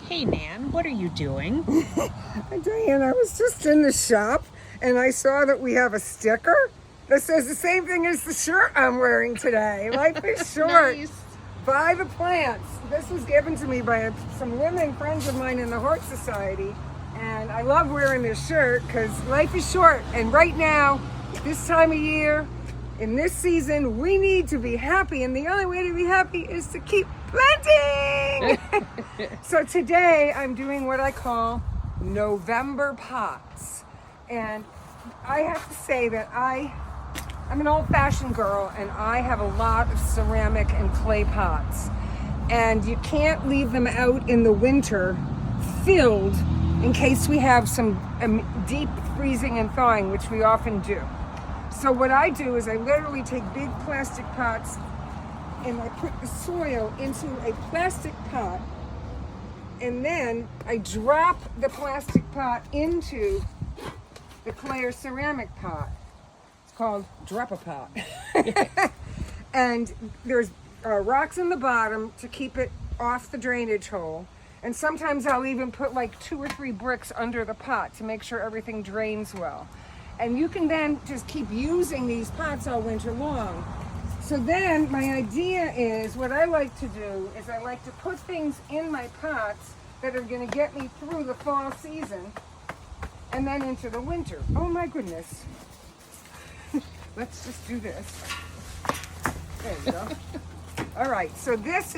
Hey Nan, what are you doing? Diane, I was just in the shop and I saw that we have a sticker that says the same thing as the shirt I'm wearing today. Life is short. Nice. Buy the plants. This was given to me by some women friends of mine in the Hort Society. And I love wearing this shirt because life is short. And right now, this time of year, in this season, we need to be happy. And the only way to be happy is to keep planting. So today I'm doing what I call November pots. And I have to say that I'm an old-fashioned girl and I have a lot of ceramic and clay pots. And you can't leave them out in the winter filled in case we have some deep freezing and thawing, which we often do. So what I do is I literally take big plastic pots and I put the soil into a plastic pot, and then I drop the plastic pot into the clay or ceramic pot. It's called drop-a-pot. And there's rocks in the bottom to keep it off the drainage hole. And sometimes I'll even put like 2 or 3 bricks under the pot to make sure everything drains well. And you can then just keep using these pots all winter long. So then my idea is, what I like to do is I like to put things in my pots that are gonna get me through the fall season and then into the winter. Oh my goodness. Let's just do this. There you go. All right, so this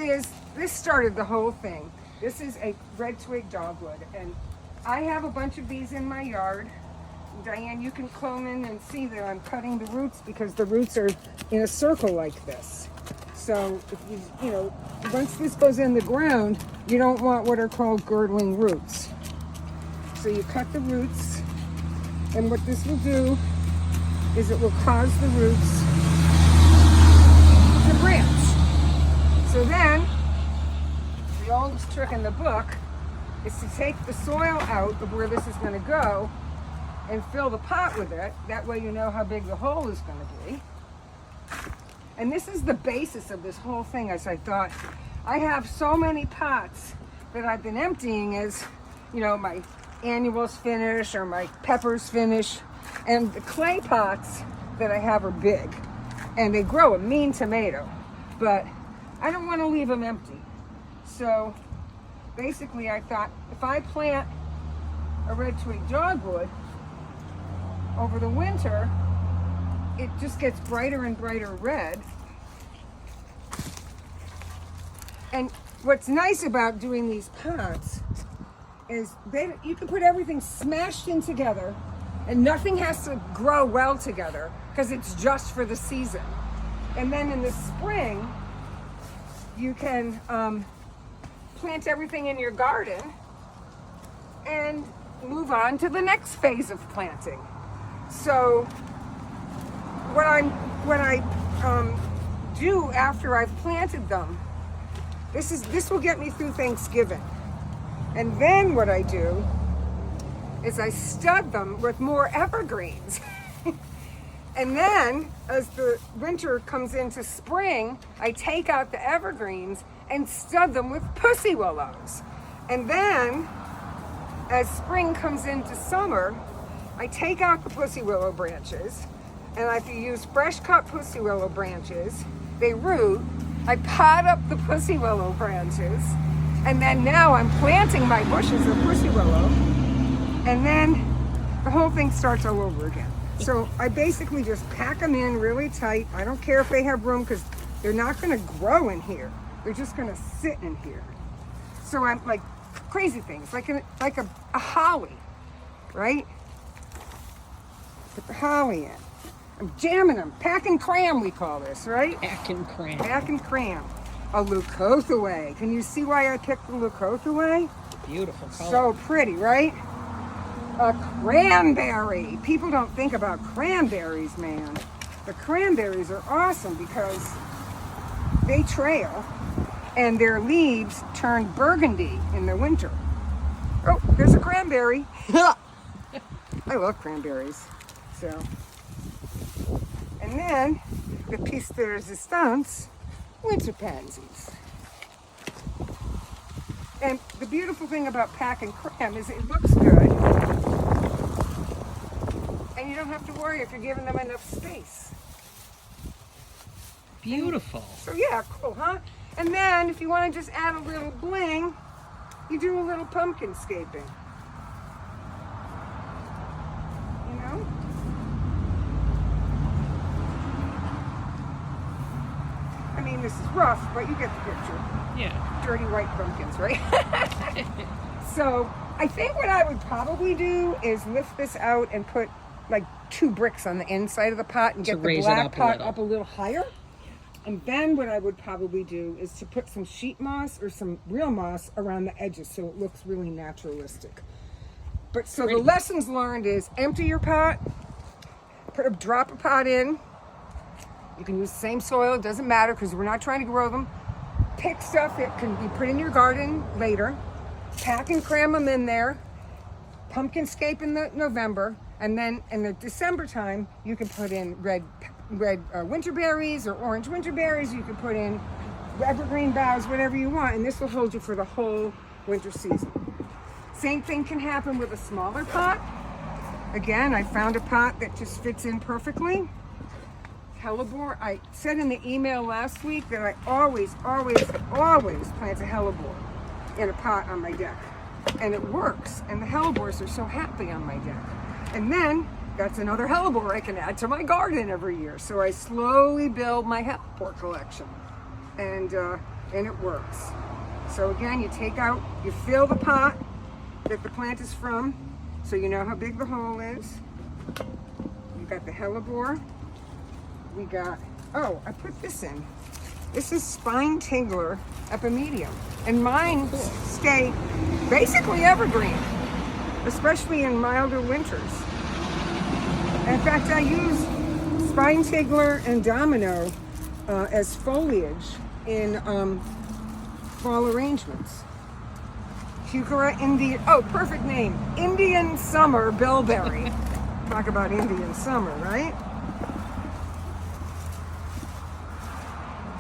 started the whole thing. This is a red twig dogwood, and I have a bunch of these in my yard. Diane, you can come in and see that I'm cutting the roots because the roots are in a circle like this. So, if you know, once this goes in the ground, you don't want what are called girdling roots. So you cut the roots, and what this will do is it will cause the roots to branch. So then, the oldest trick in the book is to take the soil out of where this is going to go and fill the pot with it. That way you know how big the hole is going to be. And this is the basis of this whole thing. As I thought, I have so many pots that I've been emptying as, you know, my annuals finish or my peppers finish. And the clay pots that I have are big and they grow a mean tomato, but I don't want to leave them empty. So basically I thought, if I plant a red twig dogwood over the winter, it just gets brighter and brighter red. And what's nice about doing these pots is you can put everything smashed in together and nothing has to grow well together because it's just for the season. And then in the spring, you can plant everything in your garden and move on to the next phase of planting. So what I do after I've planted them, this will get me through Thanksgiving. And then what I do is I stud them with more evergreens. And then as the winter comes into spring, I take out the evergreens and stud them with pussy willows. And then as spring comes into summer, I take out the pussy willow branches, and if you use fresh cut pussy willow branches, they root. I pot up the pussy willow branches, and then now I'm planting my bushes of pussy willow, and then the whole thing starts all over again. So I basically just pack them in really tight. I don't care if they have room because they're not going to grow in here. They're just going to sit in here. So I'm like crazy things, like a holly, right? Put the holly in. I'm jamming them. Pack and cram, we call this, right? Pack and cram. Pack and cram. A leucothaway. Can you see why I picked the leucothaway? Beautiful color. So pretty, right? A cranberry. People don't think about cranberries, man. The cranberries are awesome because they trail and their leaves turn burgundy in the winter. Oh, there's a cranberry. I love cranberries. So, and then the piece de resistance, winter pansies. And the beautiful thing about pack and cram is it looks good. And you don't have to worry if you're giving them enough space. Beautiful. So yeah, cool, huh? And then if you want to just add a little bling, you do a little pumpkin scaping. You know? I mean, this is rough, but you get the picture. Yeah. Dirty white pumpkins, right? So I think what I would probably do is lift this out and put like 2 bricks on the inside of the pot and To get the raise it black up a pot little. up a little higher. And then what I would probably do is to put some sheet moss or some real moss around the edges so it looks really naturalistic. But so Pretty. the lessons learned is empty your pot, drop a pot in. You can use the same soil, it doesn't matter because we're not trying to grow them. Pick stuff that can be put in your garden later. Pack and cram them in there. Pumpkin scape in the November. And then in the December time, you can put in red winter berries or orange winter berries. You can put in evergreen boughs, whatever you want. And this will hold you for the whole winter season. Same thing can happen with a smaller pot. Again, I found a pot that just fits in perfectly. Hellebore. I said in the email last week that I always plant a hellebore in a pot on my deck. And it works. And the hellebores are so happy on my deck. And then that's another hellebore I can add to my garden every year. So I slowly build my hellebore collection. And it works. So again, you fill the pot that the plant is from, so you know how big the hole is. You got the hellebore. We got, I put this in. This is Spine Tingler Epimedium. And mine stay basically evergreen, especially in milder winters. In fact, I use Spine Tingler and Domino as foliage in fall arrangements. Heuchera Indian, perfect name. Indian Summer Bilberry. Talk about Indian summer, right?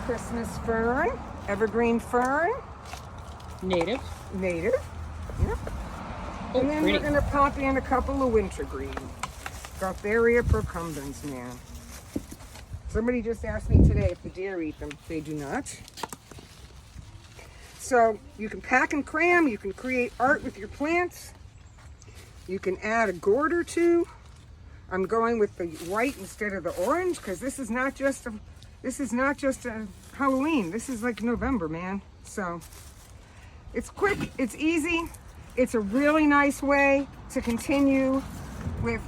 Christmas fern, evergreen fern. Native. Yep. Oh, And then pretty. we're gonna pop in a couple of wintergreen. Gartheria procumbens, man. Somebody just asked me today if the deer eat them. They do not. So you can pack and cram, you can create art with your plants. You can add a gourd or two. I'm going with the white instead of the orange because this is not just a Halloween. This is like November, man. So it's quick, it's easy. It's a really nice way to continue with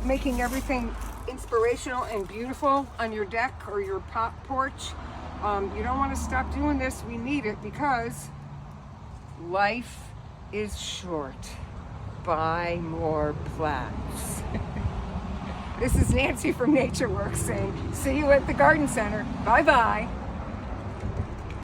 making everything inspirational and beautiful on your deck or your porch. You don't want to stop doing this. We need it because life is short. Buy more plants. This is Nancy from NatureWorks saying, see you at the garden center. Bye-bye.